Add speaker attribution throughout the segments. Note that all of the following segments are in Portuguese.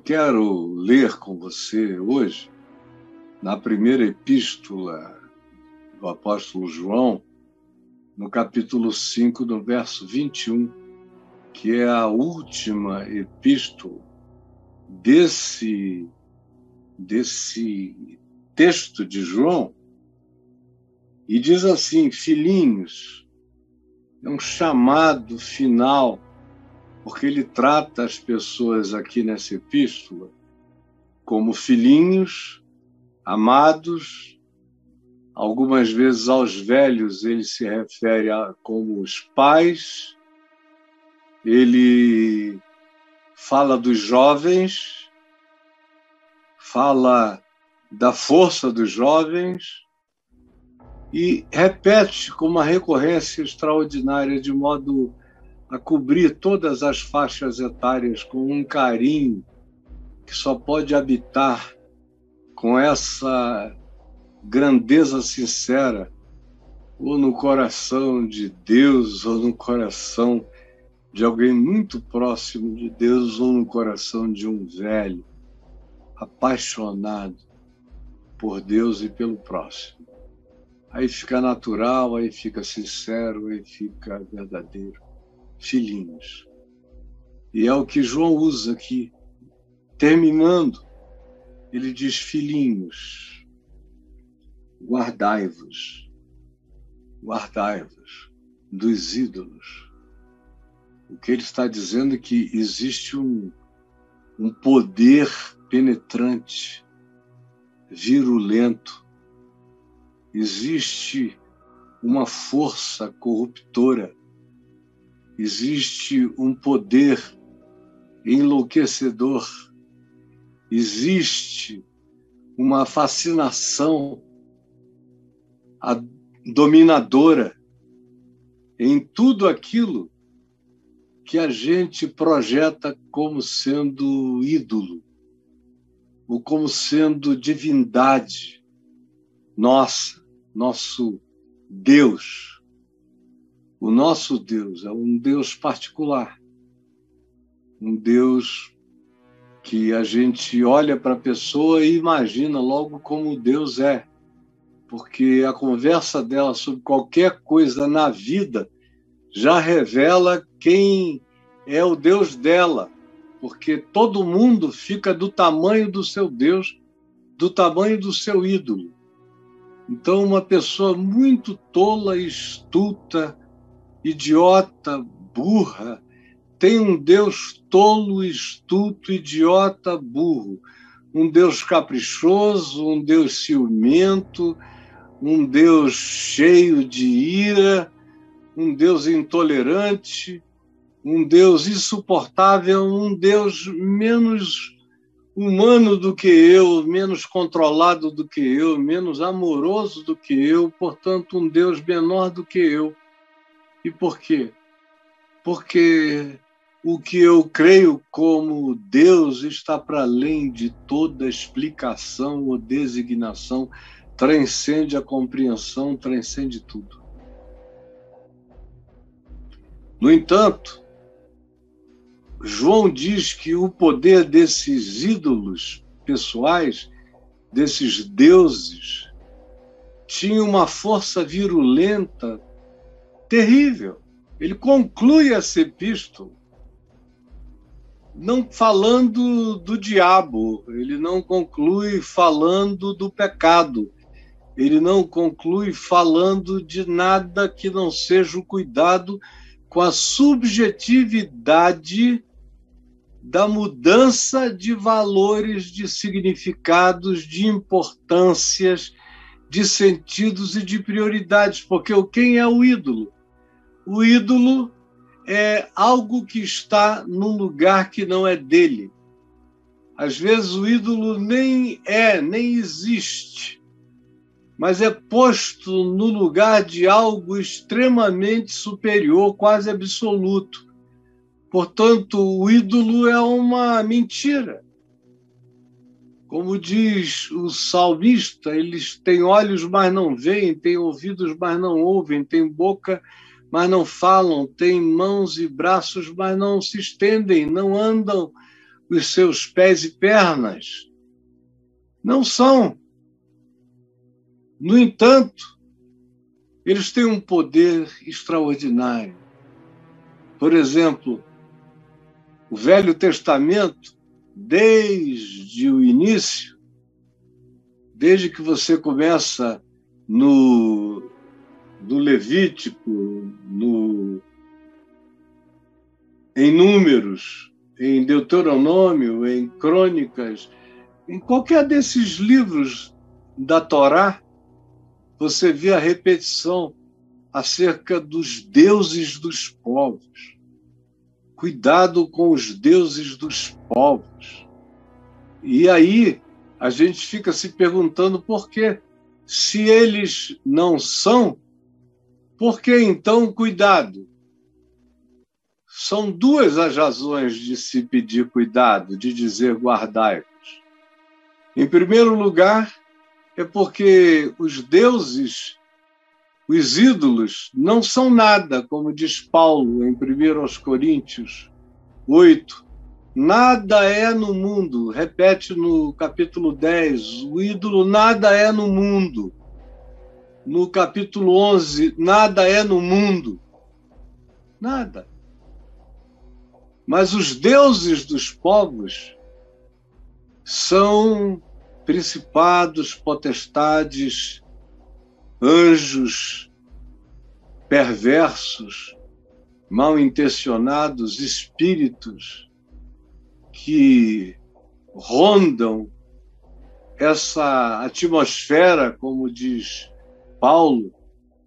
Speaker 1: quero ler com você hoje, na primeira epístola do apóstolo João, no capítulo 5, no verso 21, que é a última epístola desse texto de João, e diz assim: filhinhos, é um chamado final, porque ele trata as pessoas aqui nessa epístola como filhinhos, amados. Algumas vezes aos velhos ele se refere como os pais. Ele fala dos jovens, fala da força dos jovens e repete com uma recorrência extraordinária, de modo a cobrir todas as faixas etárias com um carinho que só pode habitar com essa grandeza sincera, ou no coração de Deus, ou no coração de alguém muito próximo de Deus, ou no coração de um velho apaixonado por Deus e pelo próximo. Aí fica natural, aí fica sincero, aí fica verdadeiro. Filhinhos. E é o que João usa aqui. Terminando, ele diz: filhinhos, guardai-vos dos ídolos. O que ele está dizendo é que existe um poder penetrante, virulento, existe uma força corruptora, existe um poder enlouquecedor, existe uma fascinação dominadora em tudo aquilo que a gente projeta como sendo ídolo, ou como sendo divindade nossa, nosso Deus. O nosso Deus é um Deus particular, um Deus que a gente olha para a pessoa e imagina logo como Deus é, porque a conversa dela sobre qualquer coisa na vida já revela quem é o Deus dela, porque todo mundo fica do tamanho do seu Deus, do tamanho do seu ídolo. Então, uma pessoa muito tola, astuta, idiota, burra, tem um Deus tolo, astuto, idiota, burro. Um Deus caprichoso, um Deus ciumento, um Deus cheio de ira, um Deus intolerante, um Deus insuportável, um Deus menos humano do que eu, menos controlado do que eu, menos amoroso do que eu, portanto, um Deus menor do que eu. E por quê? Porque o que eu creio como Deus está para além de toda explicação ou designação, transcende a compreensão, transcende tudo. No entanto, João diz que o poder desses ídolos pessoais, desses deuses, tinha uma força virulenta terrível. Ele conclui essa epístola não falando do diabo, ele não conclui falando do pecado, ele não conclui falando de nada que não seja o cuidado com a subjetividade da mudança de valores, de significados, de importâncias, de sentidos e de prioridades. Porque quem é o ídolo? O ídolo é algo que está num lugar que não é dele. Às vezes o ídolo nem existe, mas é posto no lugar de algo extremamente superior, quase absoluto. Portanto, o ídolo é uma mentira. Como diz o salmista, eles têm olhos, mas não veem, têm ouvidos, mas não ouvem, têm boca, mas não falam, têm mãos e braços, mas não se estendem, não andam os seus pés e pernas. Não são. No entanto, eles têm um poder extraordinário. Por exemplo, o Velho Testamento, desde o início, desde que você começa no Levítico, em Números, em Deuteronômio, em Crônicas, em qualquer desses livros da Torá, você vê a repetição acerca dos deuses dos povos. Cuidado com os deuses dos povos. E aí a gente fica se perguntando por quê. Se eles não são, por que então cuidado? São duas as razões de se pedir cuidado, de dizer guardai-vos. Em primeiro lugar, é porque os deuses, os ídolos, não são nada, como diz Paulo em 1 Coríntios 8. Nada é no mundo, repete no capítulo 10, o ídolo nada é no mundo. No capítulo 11, nada é no mundo. Nada. Mas os deuses dos povos são principados, potestades, anjos perversos, mal intencionados, espíritos que rondam essa atmosfera, como diz Paulo,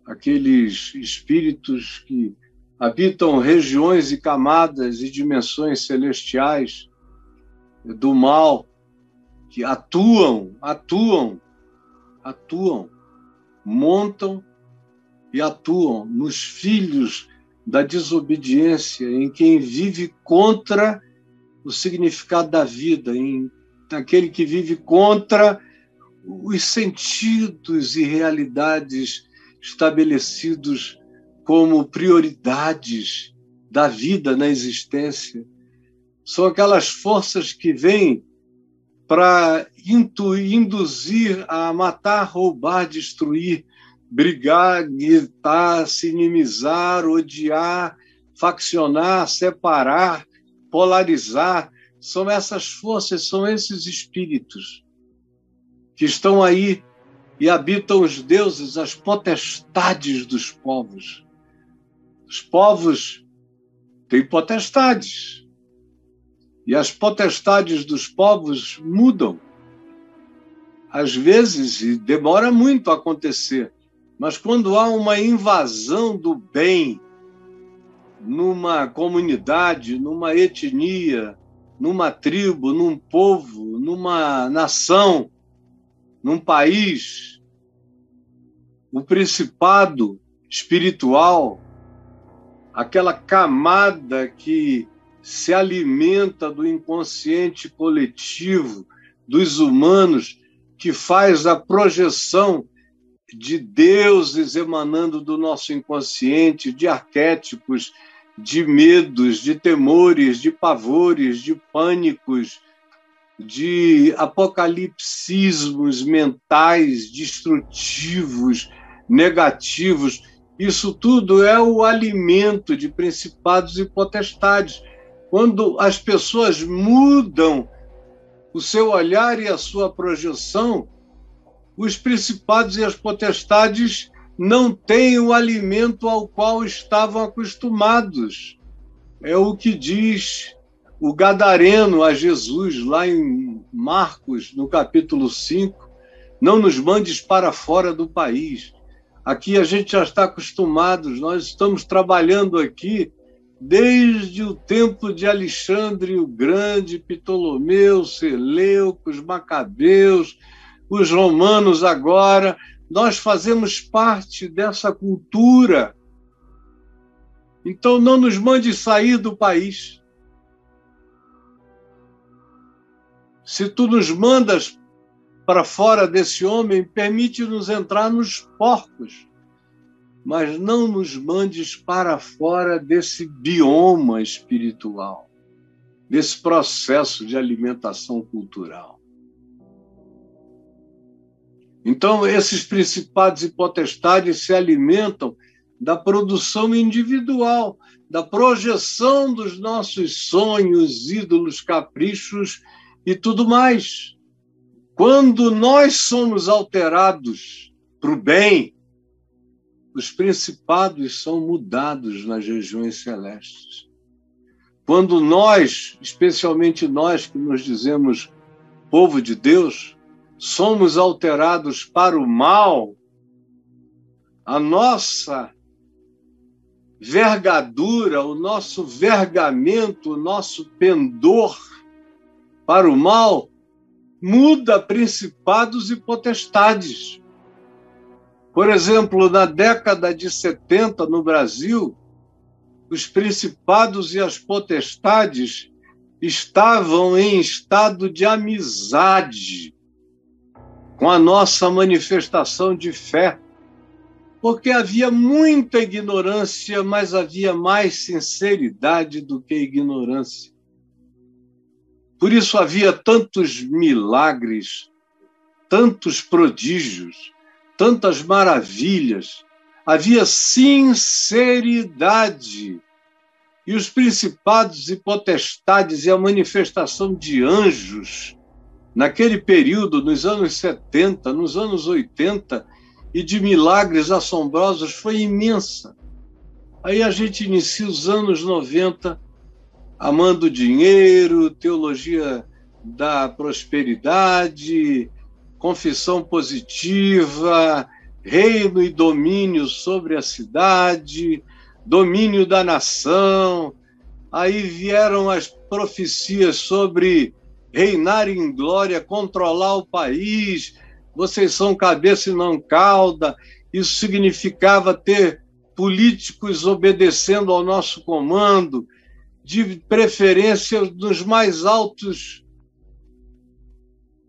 Speaker 1: aqueles espíritos que habitam regiões e camadas e dimensões celestiais do mal, que atuam, montam e atuam nos filhos da desobediência, em quem vive contra o significado da vida, em aquele que vive contra os sentidos e realidades estabelecidos como prioridades da vida na existência. São aquelas forças que vêm para induzir a matar, roubar, destruir, brigar, gritar, se inimizar, odiar, faccionar, separar, polarizar. São essas forças, são esses espíritos que estão aí e habitam os deuses, as potestades dos povos. Os povos têm potestades. E as potestades dos povos mudam. Às vezes, e demora muito a acontecer, mas quando há uma invasão do bem numa comunidade, numa etnia, numa tribo, num povo, numa nação, num país, o principado espiritual, aquela camada que se alimenta do inconsciente coletivo dos humanos, que faz a projeção de deuses emanando do nosso inconsciente, de arquétipos, de medos, de temores, de pavores, de pânicos, de apocalipsismos mentais destrutivos, negativos. Isso tudo é o alimento de principados e potestades. Quando as pessoas mudam o seu olhar e a sua projeção, os principados e as potestades não têm o alimento ao qual estavam acostumados. É o que diz o gadareno a Jesus, lá em Marcos, no capítulo 5, não nos mandes para fora do país. Aqui a gente já está acostumado, nós estamos trabalhando aqui desde o tempo de Alexandre o Grande, Ptolomeu, Seleucos, Macabeus, os romanos agora. Nós fazemos parte dessa cultura. Então não nos mande sair do país. Se tu nos mandas para fora desse homem, permite-nos entrar nos porcos, mas não nos mandes para fora desse bioma espiritual. desse processo de alimentação cultural. Então, esses principados e potestades se alimentam da produção individual, da projeção dos nossos sonhos, ídolos, caprichos e tudo mais. Quando nós somos alterados para o bem, os principados são mudados nas regiões celestes. Quando nós, especialmente nós que nos dizemos povo de Deus, somos alterados para o mal, a nossa vergadura, o nosso vergamento, o nosso pendor para o mal muda principados e potestades. Por exemplo, na década de 70, no Brasil, os principados e as potestades estavam em estado de amizade com a nossa manifestação de fé, porque havia muita ignorância, mas havia mais sinceridade do que ignorância. Por isso havia tantos milagres, tantos prodígios, tantas maravilhas, havia sinceridade. E os principados e potestades e a manifestação de anjos, naquele período, nos anos 70, nos anos 80, e de milagres assombrosos, foi imensa. Aí a gente inicia os anos 90, amando o dinheiro, teologia da prosperidade, confissão positiva, reino e domínio sobre a cidade, domínio da nação. Aí vieram as profecias sobre reinar em glória, controlar o país, vocês são cabeça e não cauda. Isso significava ter políticos obedecendo ao nosso comando, de preferência nos mais altos,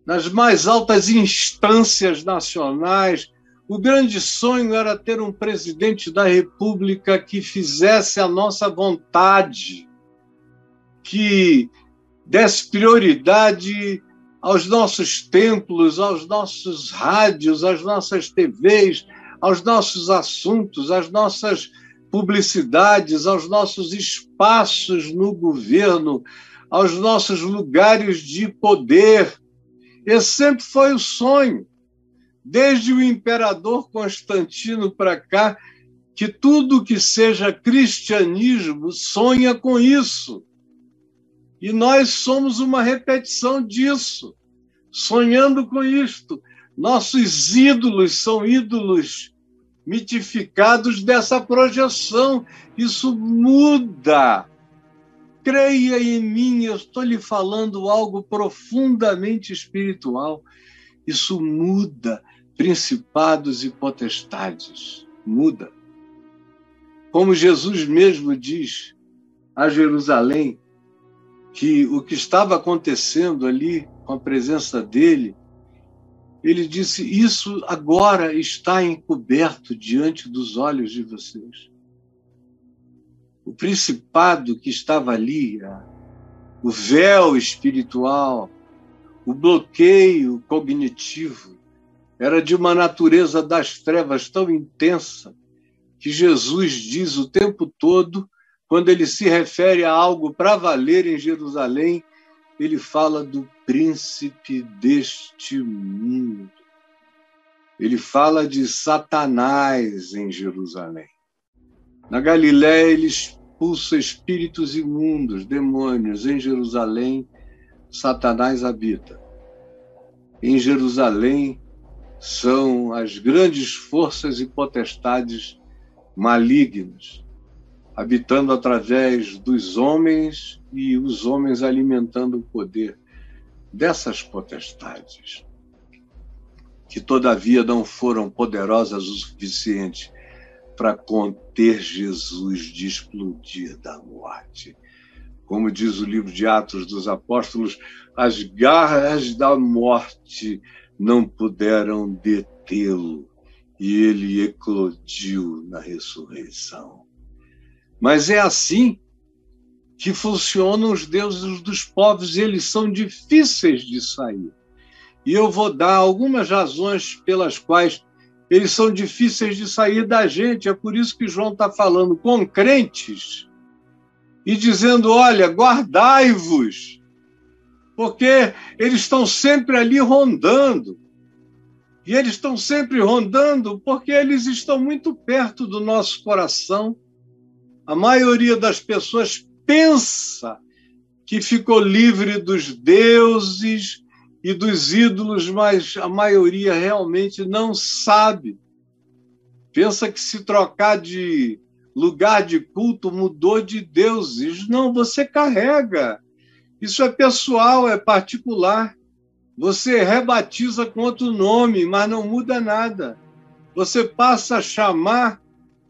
Speaker 1: nas mais altas instâncias nacionais. O grande sonho era ter um presidente da República que fizesse a nossa vontade, que desse prioridade aos nossos templos, aos nossos rádios, às nossas TVs, aos nossos assuntos, às nossas publicidades, aos nossos espaços no governo, aos nossos lugares de poder. Esse sempre foi o sonho, desde o imperador Constantino para cá, que tudo que seja cristianismo sonha com isso. E nós somos uma repetição disso, sonhando com isto. Nossos ídolos são ídolos mitificados dessa projeção. Isso muda. Creia em mim, eu estou lhe falando algo profundamente espiritual. Isso muda principados e potestades. Muda. Como Jesus mesmo diz a Jerusalém, que o que estava acontecendo ali com a presença dele, ele disse, isso agora está encoberto diante dos olhos de vocês. O principado que estava ali, o véu espiritual, o bloqueio cognitivo, era de uma natureza das trevas tão intensa que Jesus diz o tempo todo, quando ele se refere a algo para valer em Jerusalém, ele fala do príncipe deste mundo. Ele fala de Satanás em Jerusalém. Na Galiléia, ele expulsa espíritos imundos, demônios. Em Jerusalém, Satanás habita. Em Jerusalém, são as grandes forças e potestades malignas, habitando através dos homens e os homens alimentando o poder dessas potestades, que todavia não foram poderosas o suficiente para conter Jesus de explodir da morte. Como diz o livro de Atos dos Apóstolos, as garras da morte não puderam detê-lo, e ele eclodiu na ressurreição. Mas é assim que funcionam os deuses dos povos, e eles são difíceis de sair. E eu vou dar algumas razões pelas quais eles são difíceis de sair da gente. É por isso que João está falando com crentes e dizendo, olha, guardai-vos, porque eles estão sempre ali rondando. E eles estão sempre rondando porque eles estão muito perto do nosso coração. A maioria das pessoas pensa que ficou livre dos deuses e dos ídolos, mas a maioria realmente não sabe. Pensa que se trocar de lugar de culto mudou de deuses. Não, você carrega. Isso é pessoal, é particular. Você rebatiza com outro nome, mas não muda nada. Você passa a chamar,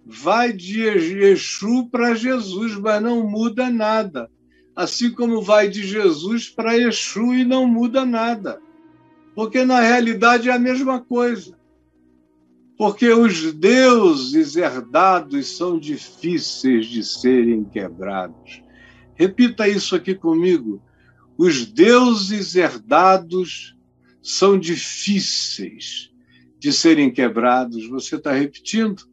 Speaker 1: vai de Exu para Jesus, mas não muda nada. Assim como vai de Jesus para Exu e não muda nada. Porque, na realidade, é a mesma coisa. Porque os deuses herdados são difíceis de serem quebrados. Repita isso aqui comigo. Os deuses herdados são difíceis de serem quebrados. Você está repetindo?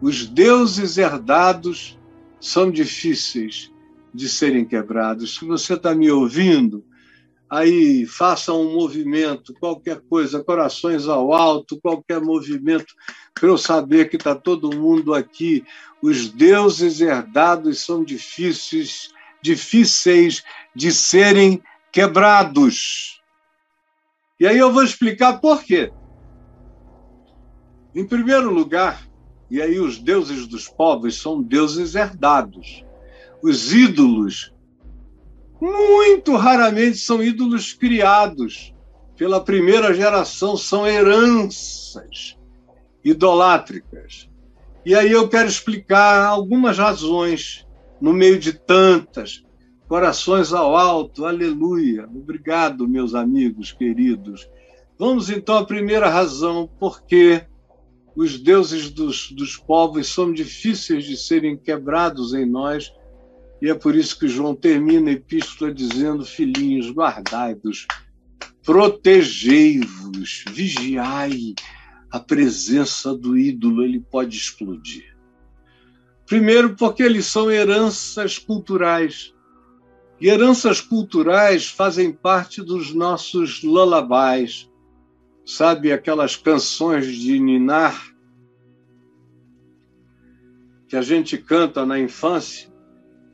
Speaker 1: Os deuses herdados são difíceis de serem quebrados. Se você está me ouvindo, aí faça um movimento, qualquer coisa, corações ao alto, qualquer movimento, para eu saber que está todo mundo aqui. Os deuses herdados são difíceis de serem quebrados. E aí eu vou explicar por quê. Em primeiro lugar, e aí os deuses dos povos são deuses herdados. Os ídolos, muito raramente, são ídolos criados pela primeira geração, são heranças idolátricas. E aí eu quero explicar algumas razões, no meio de tantas. Corações ao alto, aleluia. Obrigado, meus amigos queridos. Vamos então à primeira razão, porque os deuses dos povos são difíceis de serem quebrados em nós, e é por isso que João termina a epístola dizendo, filhinhos, guardai-vos, protegei-vos, vigiai a presença do ídolo, ele pode explodir. Primeiro, porque eles são heranças culturais. E heranças culturais fazem parte dos nossos lullabies. Sabe, aquelas canções de ninar que a gente canta na infância,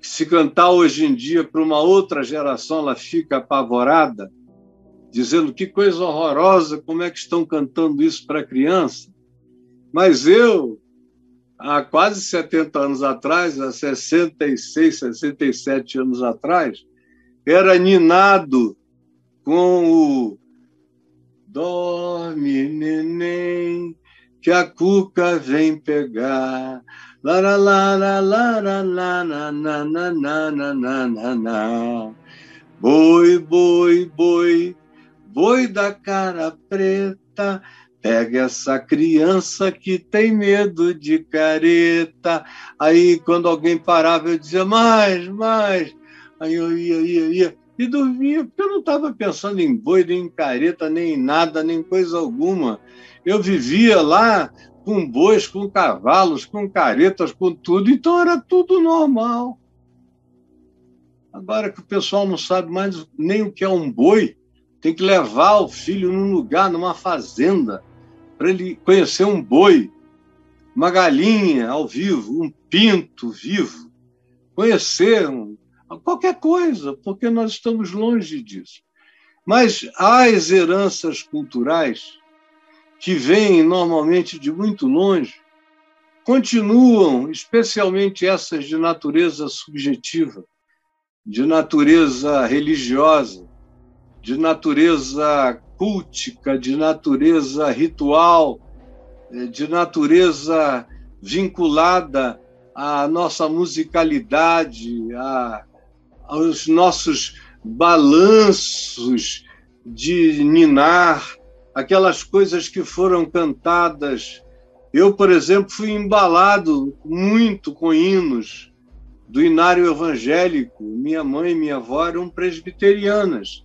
Speaker 1: que se cantar hoje em dia para uma outra geração, ela fica apavorada, dizendo que coisa horrorosa, como é que estão cantando isso para criança? Mas eu, há quase 70 anos atrás, há 66, 67 anos atrás, era ninado com o dorme, neném, que a cuca vem pegar. Lara, lara, lara, lara, na, na, na, na, na, na, na. Boi, boi, boi, boi da cara preta, pega essa criança que tem medo de careta. Aí, quando alguém parava, eu dizia, mais. Aí eu ia. E dormia, porque eu não estava pensando em boi, nem em careta, nem em nada, nem coisa alguma. Eu vivia lá com bois, com cavalos, com caretas, com tudo, então era tudo normal. Agora que o pessoal não sabe mais nem o que é um boi, tem que levar o filho num lugar, numa fazenda, para ele conhecer um boi, uma galinha ao vivo, um pinto vivo, conhecer qualquer coisa, porque nós estamos longe disso. Mas as heranças culturais, que vêm normalmente de muito longe, continuam, especialmente essas de natureza subjetiva, de natureza religiosa, de natureza cultica, de natureza ritual, de natureza vinculada à nossa musicalidade, aos nossos balanços de ninar, aquelas coisas que foram cantadas. Eu, por exemplo, fui embalado muito com hinos do inário evangélico. Minha mãe e minha avó eram presbiterianas.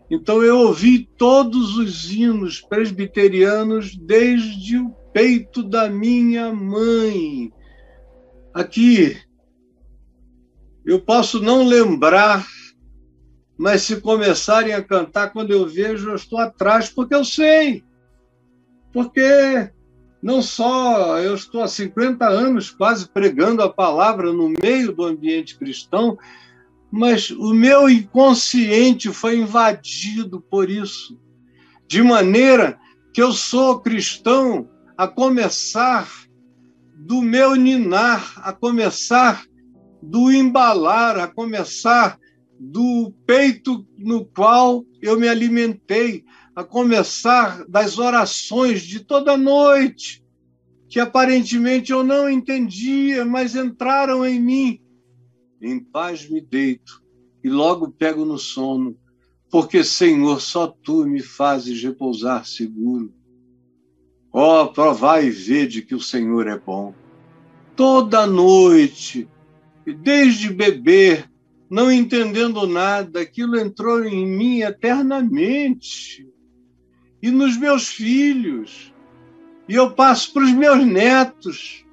Speaker 1: Então eu ouvi todos os hinos presbiterianos desde o peito da minha mãe. Aqui, eu posso não lembrar, mas se começarem a cantar, quando eu vejo, eu estou atrás, porque eu sei. Porque não só eu estou há 50 anos quase pregando a palavra no meio do ambiente cristão, mas o meu inconsciente foi invadido por isso, de maneira que eu sou cristão a começar do meu ninar, a começar do embalar, a começar do peito no qual eu me alimentei, a começar das orações de toda noite, que aparentemente eu não entendia, mas entraram em mim. Em paz me deito e logo pego no sono, porque, Senhor, só Tu me fazes repousar seguro. Ó, provai e vede que o Senhor é bom. Toda noite, desde bebê, não entendendo nada, aquilo entrou em mim eternamente. E nos meus filhos, e eu passo para os meus netos.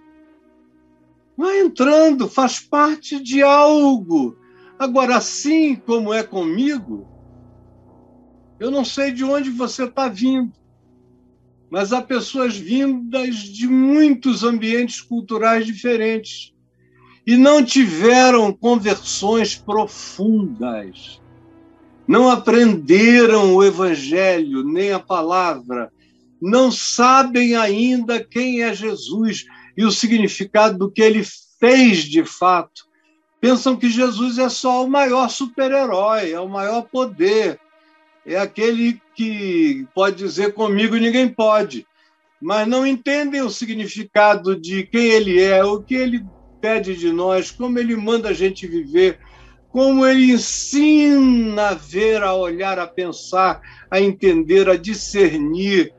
Speaker 1: Vai entrando, faz parte de algo. Agora, assim como é comigo, eu não sei de onde você está vindo, mas há pessoas vindas de muitos ambientes culturais diferentes e não tiveram conversões profundas, não aprenderam o Evangelho, nem a palavra, não sabem ainda quem é Jesus e o significado do que ele fez de fato. Pensam que Jesus é só o maior super-herói, é o maior poder, é aquele que pode dizer comigo ninguém pode, mas não entendem o significado de quem ele é, o que ele pede de nós, como ele manda a gente viver, como ele ensina a ver, a olhar, a pensar, a entender, a discernir,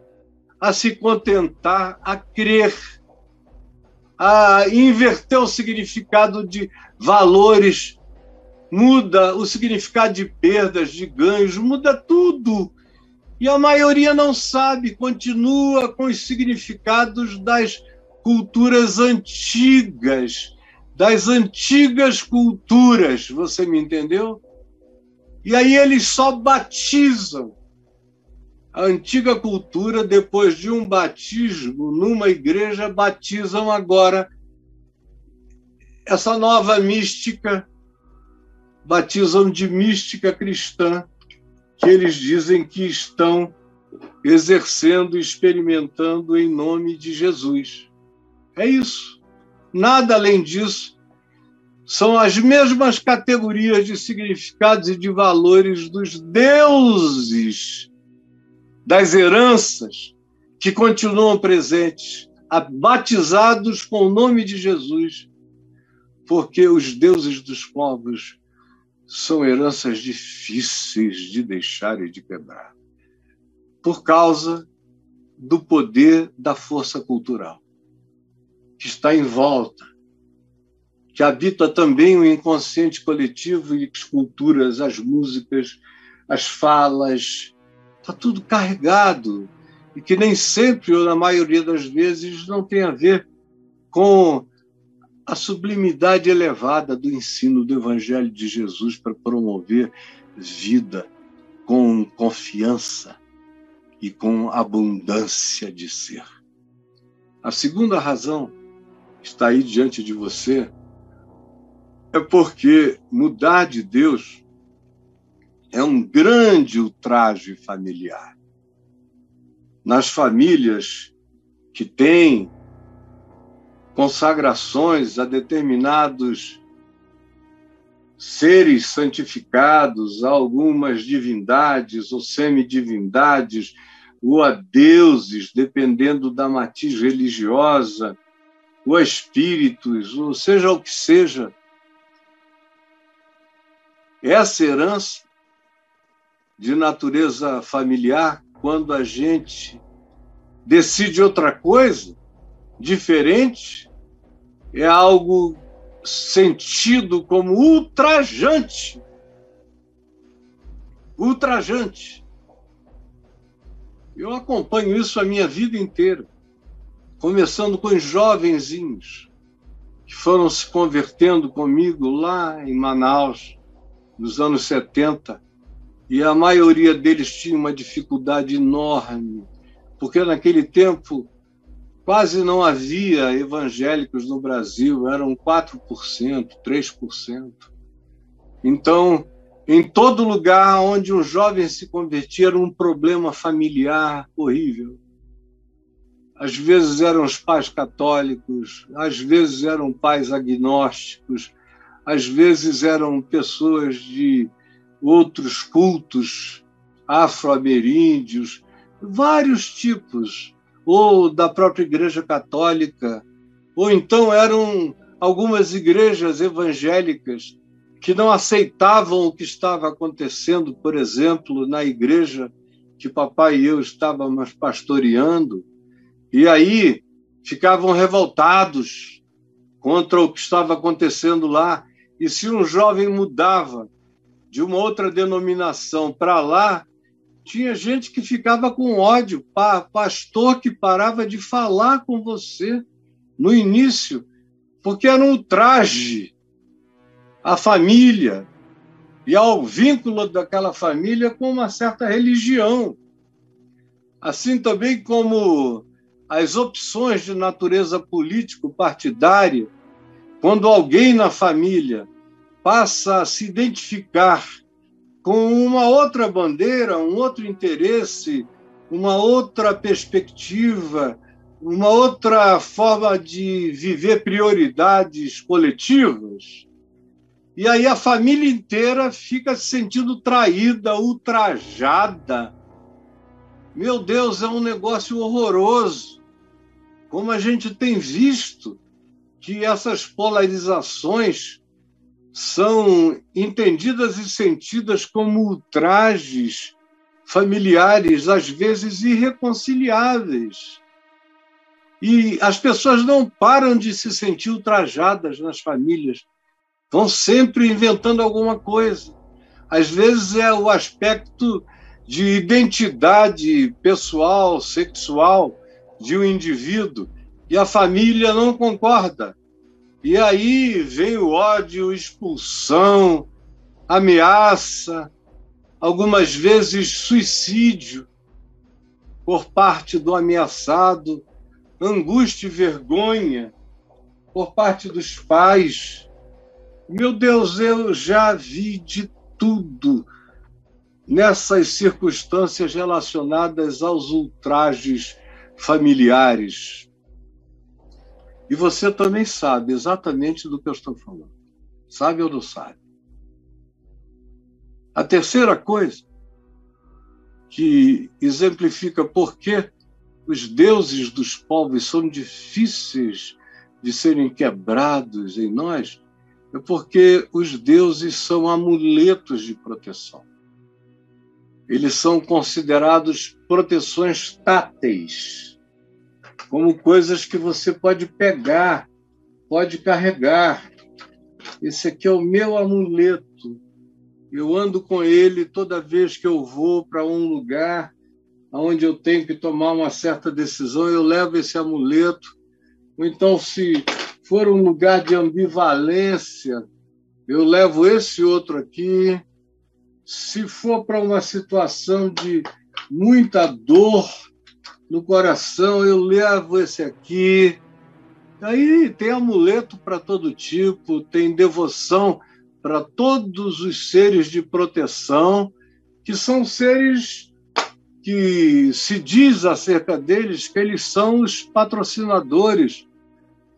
Speaker 1: a se contentar, a crer, a inverter o significado de valores, muda o significado de perdas, de ganhos, muda tudo. E a maioria não sabe, continua com os significados das culturas antigas, das antigas culturas, você me entendeu? E aí eles só batizam. A antiga cultura, depois de um batismo numa igreja, batizam agora essa nova mística, batizam de mística cristã, que eles dizem que estão exercendo, experimentando em nome de Jesus. É isso. Nada além disso. São as mesmas categorias de significados e de valores dos deuses, das heranças, que continuam presentes, batizados com o nome de Jesus, porque os deuses dos povos são heranças difíceis de deixar e de quebrar, por causa do poder da força cultural, que está em volta, que habita também o inconsciente coletivo e as culturas, as músicas, as falas, está tudo carregado, e que nem sempre, ou na maioria das vezes, não tem a ver com a sublimidade elevada do ensino do Evangelho de Jesus para promover vida com confiança e com abundância de ser. A segunda razão que está aí diante de você é porque mudar de Deus é um grande ultraje familiar. Nas famílias que têm consagrações a determinados seres santificados, a algumas divindades ou semidivindades, ou a deuses, dependendo da matiz religiosa, ou a espíritos, ou seja o que seja, essa herança de natureza familiar, quando a gente decide outra coisa, diferente, é algo sentido como ultrajante. Ultrajante. Eu acompanho isso a minha vida inteira, começando com os jovenzinhos que foram se convertendo comigo lá em Manaus, nos anos 70, e a maioria deles tinha uma dificuldade enorme, porque naquele tempo quase não havia evangélicos no Brasil, eram 4%, 3%. Então, em todo lugar onde um jovem se convertia era um problema familiar horrível. Às vezes eram os pais católicos, às vezes eram pais agnósticos, às vezes eram pessoas de outros cultos afro-ameríndios, vários tipos, ou da própria Igreja Católica, ou então eram algumas igrejas evangélicas que não aceitavam o que estava acontecendo, por exemplo, na igreja que papai e eu estávamos pastoreando, e aí ficavam revoltados contra o que estava acontecendo lá. E se um jovem mudava de uma outra denominação para lá, tinha gente que ficava com ódio, pastor que parava de falar com você no início, porque era um ultraje à família e ao vínculo daquela família com uma certa religião. Assim também como as opções de natureza político-partidária, quando alguém na família passa a se identificar com uma outra bandeira, um outro interesse, uma outra perspectiva, uma outra forma de viver prioridades coletivas, e aí a família inteira fica se sentindo traída, ultrajada. Meu Deus, é um negócio horroroso. Como a gente tem visto que essas polarizações são entendidas e sentidas como ultrajes familiares, às vezes irreconciliáveis. E as pessoas não param de se sentir ultrajadas nas famílias, vão sempre inventando alguma coisa. Às vezes é o aspecto de identidade pessoal, sexual de um indivíduo, e a família não concorda. E aí vem o ódio, expulsão, ameaça, algumas vezes suicídio por parte do ameaçado, angústia e vergonha por parte dos pais. Meu Deus, eu já vi de tudo nessas circunstâncias relacionadas aos ultrajes familiares. E você também sabe exatamente do que eu estou falando. Sabe ou não sabe? A terceira coisa que exemplifica por que os deuses dos povos são difíceis de serem quebrados em nós é porque os deuses são amuletos de proteção. Eles são considerados proteções táteis, como coisas que você pode pegar, pode carregar. Esse aqui é o meu amuleto. Eu ando com ele toda vez que eu vou para um lugar onde eu tenho que tomar uma certa decisão, eu levo esse amuleto. Ou então, se for um lugar de ambivalência, eu levo esse outro aqui. Se for para uma situação de muita dor no coração, eu levo esse aqui. Aí tem amuleto para todo tipo, tem devoção para todos os seres de proteção, que são seres que se diz acerca deles que eles são os patrocinadores,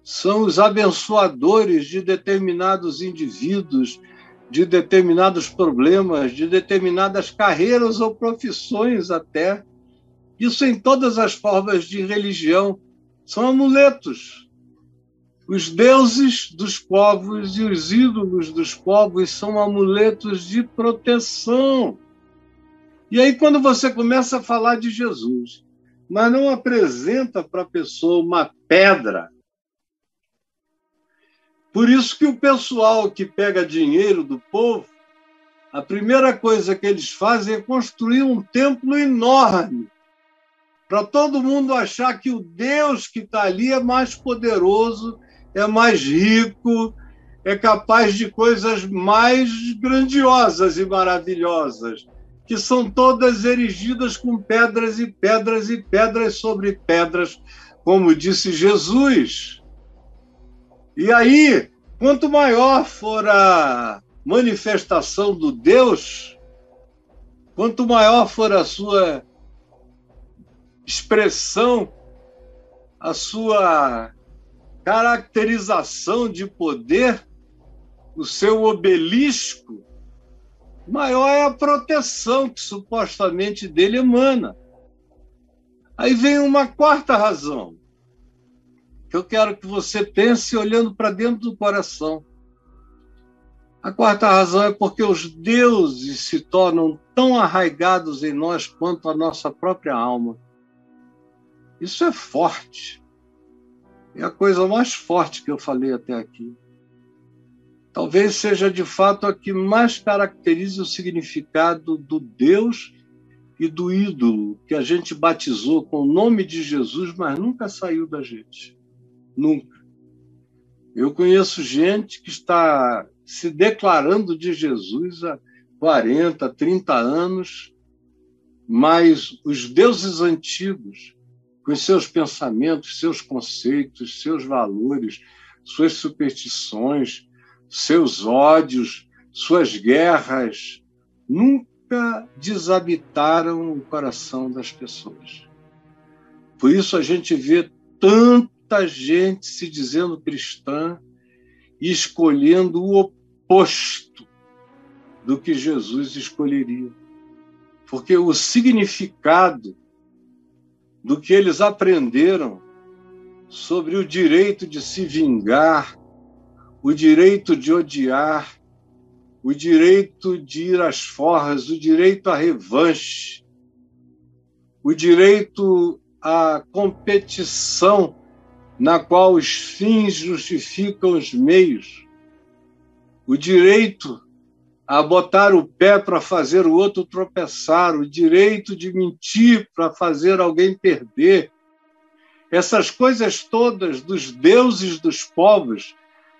Speaker 1: são os abençoadores de determinados indivíduos, de determinados problemas, de determinadas carreiras ou profissões até. Isso em todas as formas de religião. São amuletos. Os deuses dos povos e os ídolos dos povos são amuletos de proteção. E aí, quando você começa a falar de Jesus, mas não apresenta para a pessoa uma pedra, Por isso que o pessoal que pega dinheiro do povo, a primeira coisa que eles fazem é construir um templo enorme, para todo mundo achar que o Deus que está ali é mais poderoso, é mais rico, é capaz de coisas mais grandiosas e maravilhosas, que são todas erigidas com pedras e pedras e pedras sobre pedras, como disse Jesus. E aí, quanto maior for a manifestação do Deus, quanto maior for a sua expressão, a sua caracterização de poder, o seu obelisco, maior é a proteção que supostamente dele emana. Aí vem uma quarta razão, que eu quero que você pense olhando para dentro do coração. A quarta razão é porque os deuses se tornam tão arraigados em nós quanto a nossa própria alma. Isso é forte. É a coisa mais forte que eu falei até aqui. Talvez seja, de fato, a que mais caracteriza o significado do Deus e do ídolo que a gente batizou com o nome de Jesus, mas nunca saiu da gente. Nunca. Eu conheço gente que está se declarando de Jesus há 40, 30 anos, mas os deuses antigos, com seus pensamentos, seus conceitos, seus valores, suas superstições, seus ódios, suas guerras, nunca desabitaram o coração das pessoas. Por isso a gente vê tanta gente se dizendo cristã e escolhendo o oposto do que Jesus escolheria. Porque o significado do que eles aprenderam sobre o direito de se vingar, o direito de odiar, o direito de ir às forras, o direito à revanche, o direito à competição na qual os fins justificam os meios, o direito a botar o pé para fazer o outro tropeçar, o direito de mentir para fazer alguém perder. Essas coisas todas dos deuses dos povos,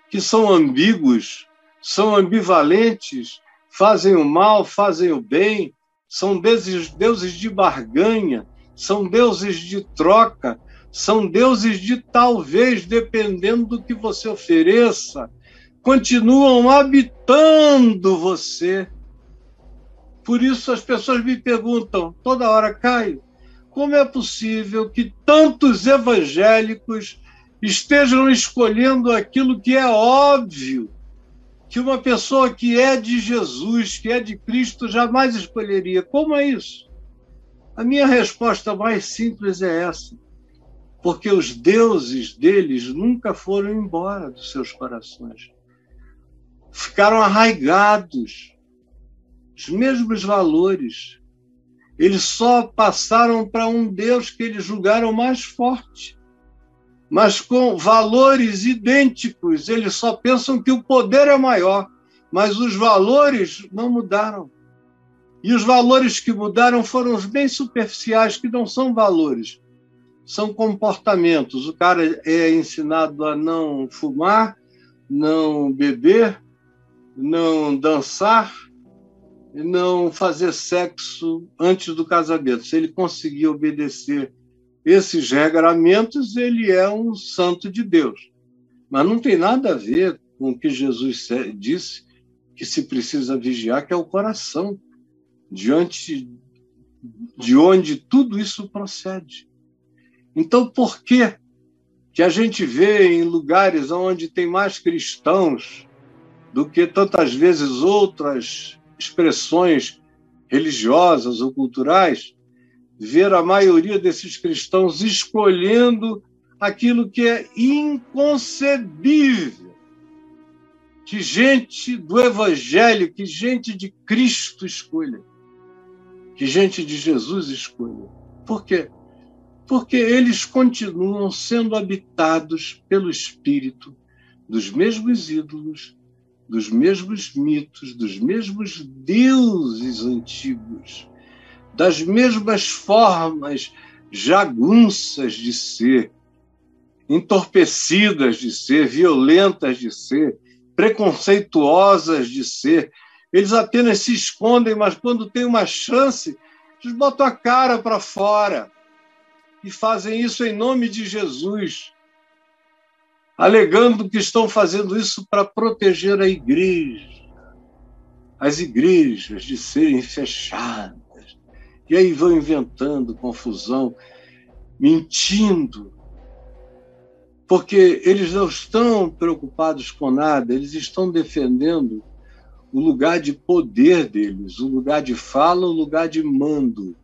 Speaker 1: que são ambíguos, são ambivalentes, fazem o mal, fazem o bem, são deuses de barganha, são deuses de troca, são deuses de talvez, dependendo do que você ofereça, continuam habitando você. Por isso as pessoas me perguntam toda hora, Caio, como é possível que tantos evangélicos estejam escolhendo aquilo que é óbvio, que uma pessoa que é de Jesus, que é de Cristo, jamais escolheria? Como é isso? A minha resposta mais simples é essa. Porque os deuses deles nunca foram embora dos seus corações. Ficaram arraigados, os mesmos valores. Eles só passaram para um Deus que eles julgaram mais forte, mas com valores idênticos. Eles só pensam que o poder é maior, mas os valores não mudaram. E os valores que mudaram foram os bem superficiais, que não são valores, são comportamentos. O cara é ensinado a não fumar, não beber, não dançar, não fazer sexo antes do casamento. Se ele conseguir obedecer esses regramentos, ele é um santo de Deus. Mas não tem nada a ver com o que Jesus disse, que se precisa vigiar, que é o coração, diante de onde tudo isso procede. Então, por que a gente vê em lugares onde tem mais cristãos do que tantas vezes outras expressões religiosas ou culturais, ver a maioria desses cristãos escolhendo aquilo que é inconcebível que gente do Evangelho, que gente de Cristo escolha, que gente de Jesus escolha? Por quê? Porque eles continuam sendo habitados pelo Espírito, dos mesmos ídolos, dos mesmos mitos, dos mesmos deuses antigos, das mesmas formas jagunças de ser, entorpecidas de ser, violentas de ser, preconceituosas de ser. Eles apenas se escondem, mas quando tem uma chance, eles botam a cara para fora e fazem isso em nome de Jesus, alegando que estão fazendo isso para proteger a igreja, as igrejas de serem fechadas. E aí vão inventando confusão, mentindo, porque eles não estão preocupados com nada, eles estão defendendo o lugar de poder deles, o lugar de fala, o lugar de mando,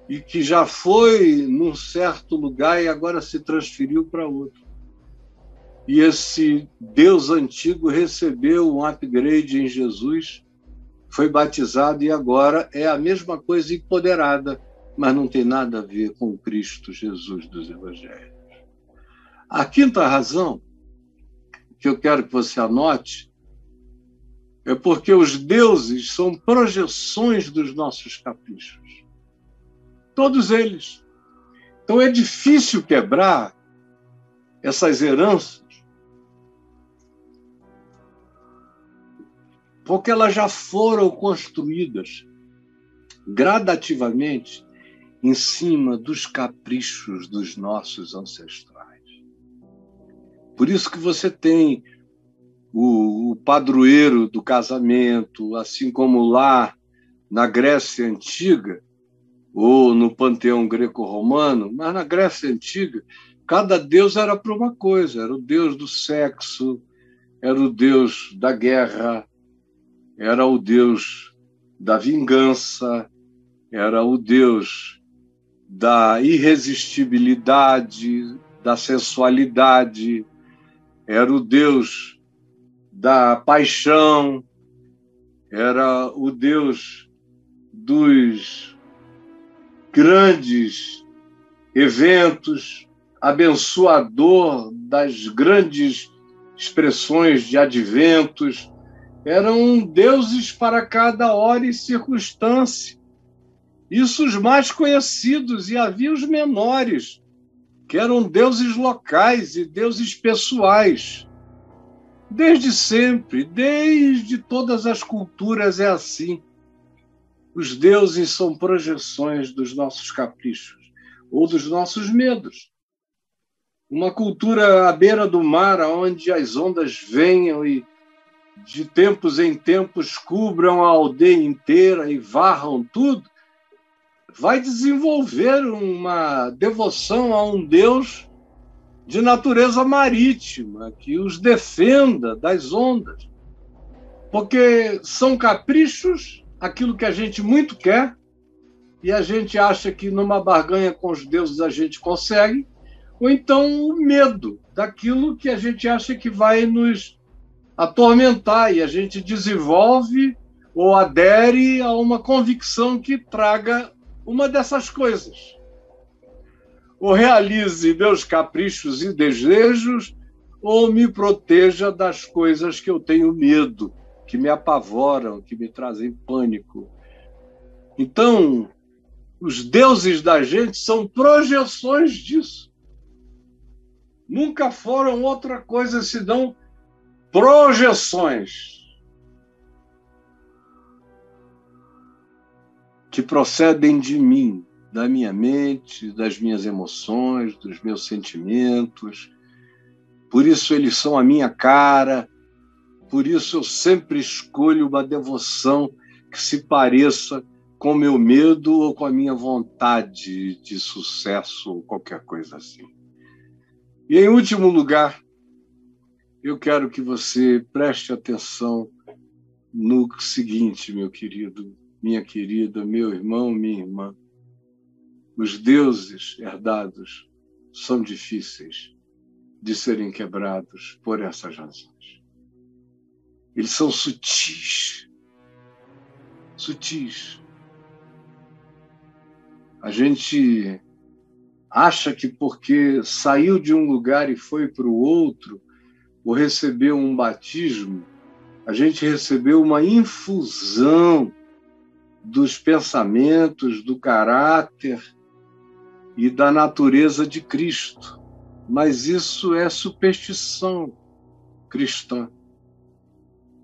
Speaker 1: e que já foi num certo lugar e agora se transferiu para outro. E esse Deus antigo recebeu um upgrade em Jesus, foi batizado e agora é a mesma coisa empoderada, mas não tem nada a ver com o Cristo Jesus dos Evangelhos. A quinta razão que eu quero que você anote é porque os deuses são projeções dos nossos caprichos. Todos eles. Então é difícil quebrar essas heranças, porque elas já foram construídas gradativamente em cima dos caprichos dos nossos ancestrais. Por isso que você tem o padroeiro do casamento, assim como lá na Grécia Antiga, ou no panteão greco-romano, mas na Grécia Antiga, cada deus era para uma coisa, era o deus do sexo, era o deus da guerra, era o deus da vingança, era o deus da irresistibilidade, da sensualidade, era o deus da paixão, era o deus dos grandes eventos, abençoador das grandes expressões de adventos. Eram deuses para cada hora e circunstância. Isso os mais conhecidos, e havia os menores, que eram deuses locais e deuses pessoais. Desde sempre, desde todas as culturas é assim. Os deuses são projeções dos nossos caprichos ou dos nossos medos. Uma cultura à beira do mar, onde as ondas venham e de tempos em tempos cubram a aldeia inteira e varram tudo, vai desenvolver uma devoção a um Deus de natureza marítima, que os defenda das ondas. Porque são caprichos, aquilo que a gente muito quer, e a gente acha que numa barganha com os deuses a gente consegue, ou então o medo daquilo que a gente acha que vai nos atormentar, e a gente desenvolve ou adere a uma convicção que traga uma dessas coisas. Ou realize meus caprichos e desejos, ou me proteja das coisas que eu tenho medo, que me apavoram, que me trazem pânico. Então, os deuses da gente são projeções disso. Nunca foram outra coisa senão projeções que procedem de mim, da minha mente, das minhas emoções, dos meus sentimentos. Por isso eles são a minha cara, por isso eu sempre escolho uma devoção que se pareça com o meu medo ou com a minha vontade de sucesso ou qualquer coisa assim. E, em último lugar, eu quero que você preste atenção no seguinte, meu querido, minha querida, meu irmão, minha irmã. Os deuses herdados são difíceis de serem quebrados por essas razões. Eles são sutis. Sutis. A gente acha que porque saiu de um lugar e foi para o outro, ou recebeu um batismo, a gente recebeu uma infusão dos pensamentos, do caráter e da natureza de Cristo. Mas isso é superstição cristã.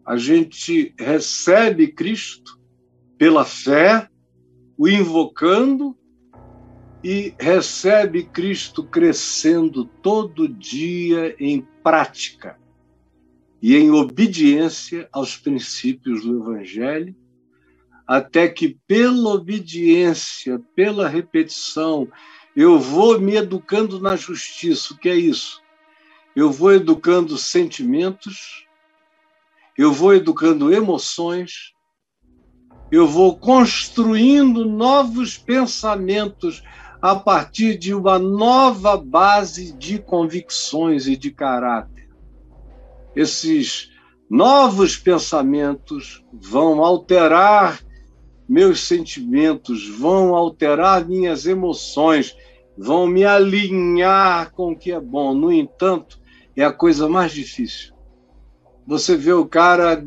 Speaker 1: A gente recebe Cristo pela fé, o invocando, e recebe Cristo crescendo todo dia em prática e em obediência aos princípios do Evangelho, até que pela obediência, pela repetição, eu vou me educando na justiça. O que é isso? Eu vou educando sentimentos, eu vou educando emoções, eu vou construindo novos pensamentos a partir de uma nova base de convicções e de caráter. Esses novos pensamentos vão alterar meus sentimentos, vão alterar minhas emoções, vão me alinhar com o que é bom. No entanto, é a coisa mais difícil. Você vê o cara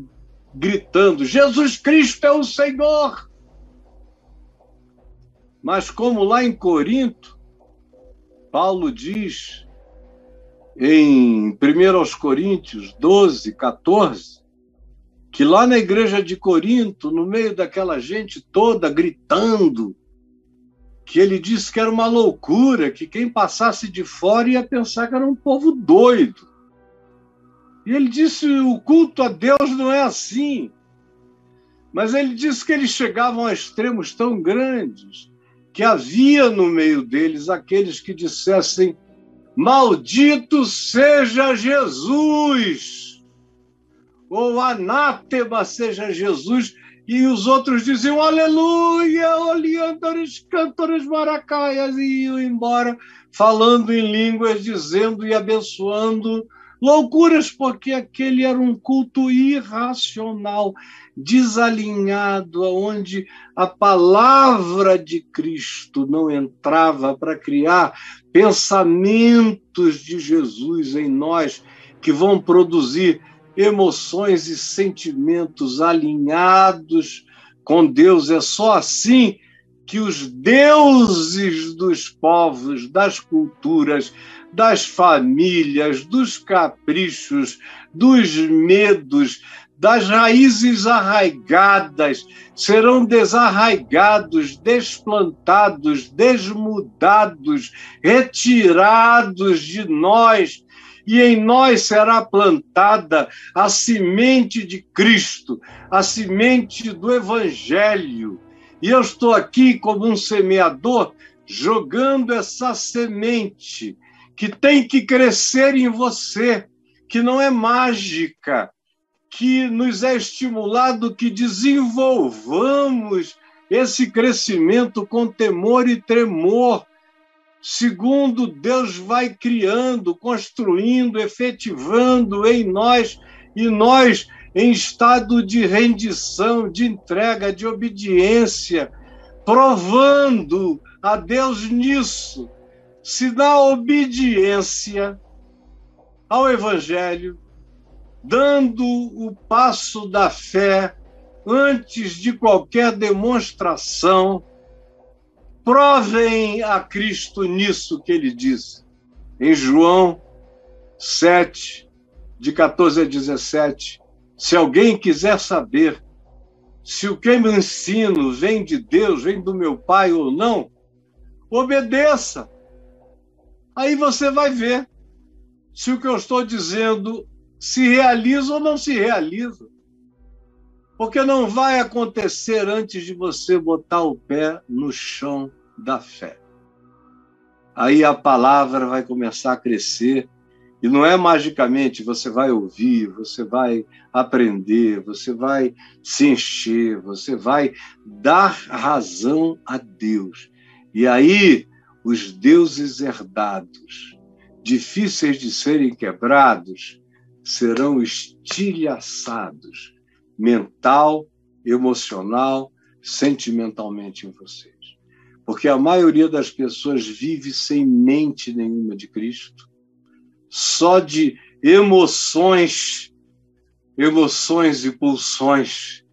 Speaker 1: gritando: Jesus Cristo é o Senhor! Mas como lá em Corinto, Paulo diz, em 1 Coríntios 12, 14, que lá na igreja de Corinto, no meio daquela gente toda gritando, que ele disse que era uma loucura, que quem passasse de fora ia pensar que era um povo doido. E ele disse: o culto a Deus não é assim. Mas ele disse que eles chegavam a extremos tão grandes que havia no meio deles aqueles que dissessem: maldito seja Jesus! Ou anátema seja Jesus! E os outros diziam: aleluia, oleandores, cantores, maracaias, e iam embora falando em línguas, dizendo e abençoando. Loucuras, porque aquele era um culto irracional, desalinhado, onde a palavra de Cristo não entrava para criar pensamentos de Jesus em nós, que vão produzir emoções e sentimentos alinhados com Deus. É só assim que os deuses dos povos, das culturas, das famílias, dos caprichos, dos medos, das raízes arraigadas, serão desarraigados, desplantados, desmudados, retirados de nós, e em nós será plantada a semente de Cristo, a semente do Evangelho. E eu estou aqui como um semeador, jogando essa semente que tem que crescer em você, que não é mágica, que nos é estimulado que desenvolvamos esse crescimento com temor e tremor, segundo Deus vai criando, construindo, efetivando em nós, e nós em estado de rendição, de entrega, de obediência, provando a Deus nisso. Se na obediência ao Evangelho, dando o passo da fé antes de qualquer demonstração, provem a Cristo nisso que ele disse. Em João 7, de 14 a 17, se alguém quiser saber se o que eu ensino vem de Deus, vem do meu Pai ou não, obedeça. Aí você vai ver se o que eu estou dizendo se realiza ou não se realiza. Porque não vai acontecer antes de você botar o pé no chão da fé. Aí a palavra vai começar a crescer, e não é magicamente, você vai ouvir, você vai aprender, você vai se encher, você vai dar razão a Deus. E aí os deuses herdados, difíceis de serem quebrados, serão estilhaçados mental, emocional, sentimentalmente em vocês. Porque a maioria das pessoas vive sem mente nenhuma de Cristo, só de emoções e pulsões,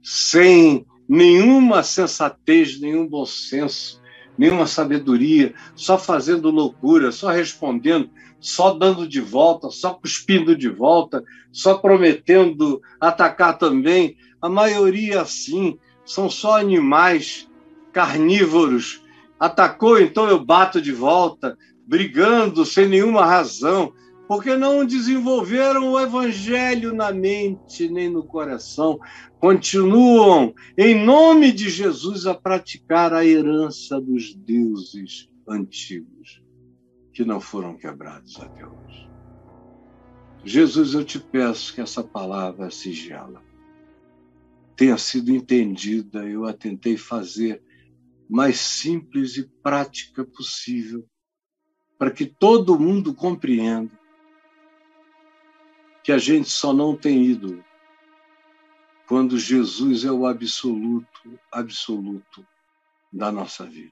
Speaker 1: sem nenhuma sensatez, nenhum bom senso, nenhuma sabedoria, só fazendo loucura, só respondendo, só dando de volta, só cuspindo de volta, só prometendo atacar também. A maioria, sim, são só animais carnívoros. Atacou, então eu bato de volta, brigando sem nenhuma razão, porque não desenvolveram o evangelho na mente nem no coração. Continuam, em nome de Jesus, a praticar a herança dos deuses antigos, que não foram quebrados até hoje. Jesus, eu te peço que essa palavra sigela tenha sido entendida. Eu a tentei fazer mais simples e prática possível, para que todo mundo compreenda que a gente só não tem ídolo quando Jesus é o absoluto da nossa vida.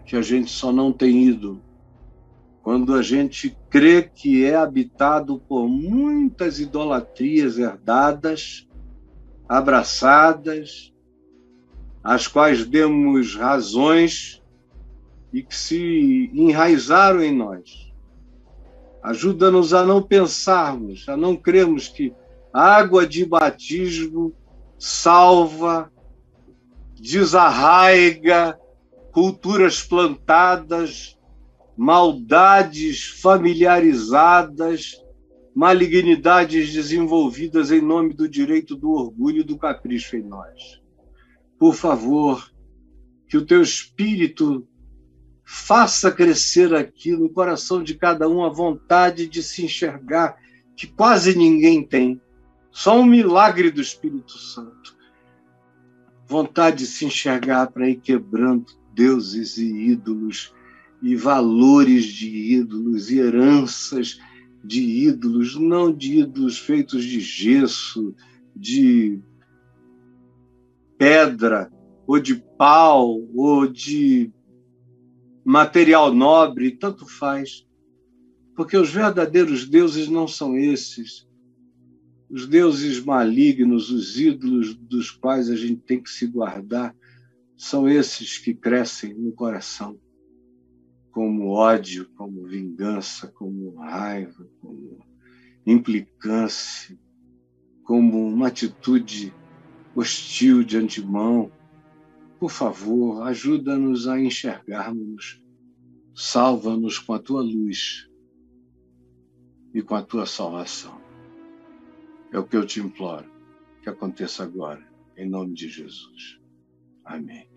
Speaker 1: Que a gente só não tem ídolo quando a gente crê que é habitado por muitas idolatrias herdadas, abraçadas, às quais demos razões e que se enraizaram em nós. Ajuda-nos a não pensarmos, a não crermos que a água de batismo salva, desarraiga culturas plantadas, maldades familiarizadas, malignidades desenvolvidas em nome do direito do orgulho e do capricho em nós. Por favor, que o teu Espírito faça crescer aqui no coração de cada um a vontade de se enxergar, que quase ninguém tem. Só um milagre do Espírito Santo. Vontade de se enxergar para ir quebrando deuses e ídolos, e valores de ídolos, e heranças de ídolos, não de ídolos feitos de gesso, de pedra, ou de pau, ou de material nobre, tanto faz. Porque os verdadeiros deuses não são esses. Os deuses malignos, os ídolos dos quais a gente tem que se guardar, são esses que crescem no coração, como ódio, como vingança, como raiva, como implicância, como uma atitude hostil de antemão. Por favor, ajuda-nos a enxergarmos, salva-nos com a tua luz e com a tua salvação. É o que eu te imploro, que aconteça agora, em nome de Jesus. Amém.